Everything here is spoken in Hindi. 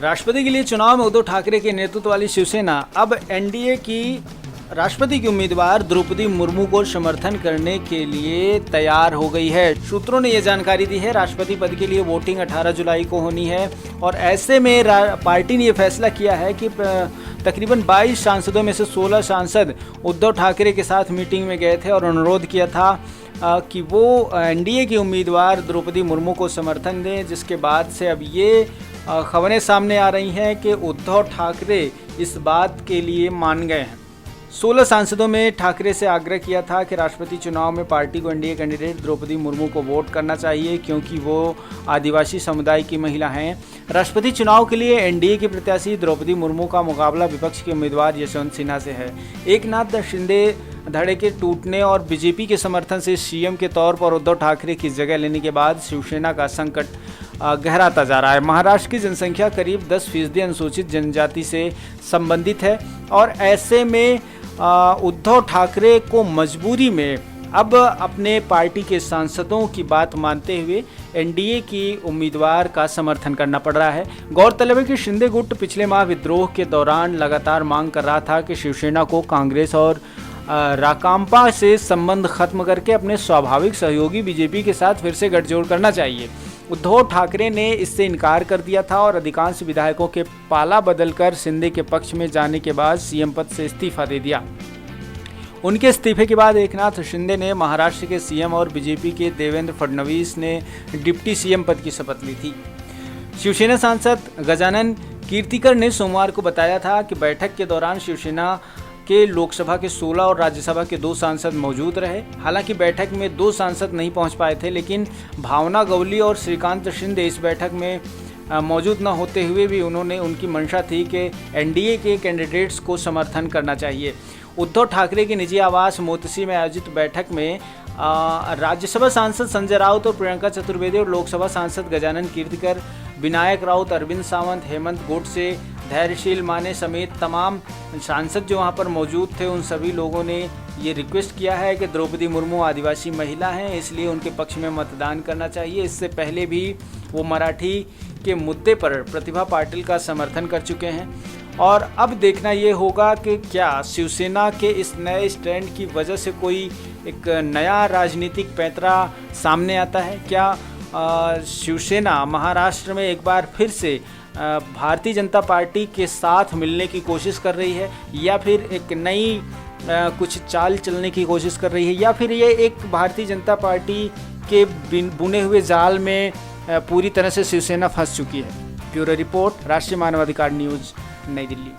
राष्ट्रपति के लिए चुनाव में उद्धव ठाकरे के नेतृत्व वाली शिवसेना अब एनडीए की राष्ट्रपति की उम्मीदवार द्रौपदी मुर्मू को समर्थन करने के लिए तैयार हो गई है। सूत्रों ने यह जानकारी दी है, राष्ट्रपति पद के लिए वोटिंग 18 जुलाई को होनी है और ऐसे में पार्टी ने यह फैसला किया है कि तकरीबन 22 सांसदों में से 16 सांसद उद्धव ठाकरे के साथ मीटिंग में गए थे और अनुरोध किया था कि वो एनडीए की उम्मीदवार द्रौपदी मुर्मू को समर्थन दें, जिसके बाद से अब ये खबरें सामने आ रही हैं कि उद्धव ठाकरे इस बात के लिए मान गए हैं। 16 सांसदों में ठाकरे से आग्रह किया था कि राष्ट्रपति चुनाव में पार्टी को एनडीए कैंडिडेट द्रौपदी मुर्मू को वोट करना चाहिए क्योंकि वो आदिवासी समुदाय की महिला हैं। राष्ट्रपति चुनाव के लिए एनडीए की प्रत्याशी द्रौपदी मुर्मू का मुकाबला विपक्ष के उम्मीदवार यशवंत सिन्हा से है। एकनाथ शिंदे धड़े के टूटने और बीजेपी के समर्थन से सीएम के तौर पर उद्धव ठाकरे की जगह लेने के बाद शिवसेना का संकट गहराता जा रहा है। महाराष्ट्र की जनसंख्या करीब 10% अनुसूचित जनजाति से संबंधित है और ऐसे में उद्धव ठाकरे को मजबूरी में अब अपने पार्टी के सांसदों की बात मानते हुए एनडीए की उम्मीदवार का समर्थन करना पड़ रहा है। गौरतलब है कि शिंदे गुट पिछले माह विद्रोह के दौरान लगातार मांग कर रहा था कि शिवसेना को कांग्रेस और राकांपा से संबंध खत्म करके अपने स्वाभाविक सहयोगी बीजेपी के साथ फिर से गठजोड़ करना चाहिए। उद्धव ठाकरे ने इससे इनकार कर दिया था और अधिकांश विधायकों के पाला बदलकर शिंदे के पक्ष में जाने के बाद सीएम पद से इस्तीफा दे दिया। उनके इस्तीफे के बाद एकनाथ शिंदे ने महाराष्ट्र के सीएम और बीजेपी के देवेंद्र फडणवीस ने डिप्टी सीएम पद की शपथ ली थी। शिवसेना सांसद गजानन कीर्तिकर ने सोमवार को बताया था कि बैठक के दौरान शिवसेना के लोकसभा के 16 और राज्यसभा के 2 सांसद मौजूद रहे। हालांकि बैठक में 2 सांसद नहीं पहुंच पाए थे, लेकिन भावना गवली और श्रीकांत शिंदे इस बैठक में मौजूद न होते हुए भी उनकी मंशा थी कि एनडीए के कैंडिडेट्स को समर्थन करना चाहिए। उद्धव ठाकरे के निजी आवास मोतीसी में आयोजित बैठक में राज्यसभा सांसद संजय राउत और प्रियंका चतुर्वेदी और लोकसभा सांसद गजानन कीर्तिकर, विनायक राउत, अरविंद सावंत, हेमंत गोडसे, धैर्यशील माने समेत तमाम सांसद जो वहां पर मौजूद थे, उन सभी लोगों ने ये रिक्वेस्ट किया है कि द्रौपदी मुर्मू आदिवासी महिला हैं, इसलिए उनके पक्ष में मतदान करना चाहिए। इससे पहले भी वो मराठी के मुद्दे पर प्रतिभा पाटिल का समर्थन कर चुके हैं और अब देखना ये होगा कि क्या शिवसेना के इस नए स्टैंड की वजह से कोई एक नया राजनीतिक पैंतरा सामने आता है। क्या शिवसेना महाराष्ट्र में एक बार फिर से भारतीय जनता पार्टी के साथ मिलने की कोशिश कर रही है या फिर एक नई कुछ चाल चलने की कोशिश कर रही है या फिर ये एक भारतीय जनता पार्टी के बुने हुए जाल में पूरी तरह से शिवसेना फंस चुकी है। ब्यूरो रिपोर्ट, राष्ट्रीय मानवाधिकार न्यूज़, नई दिल्ली।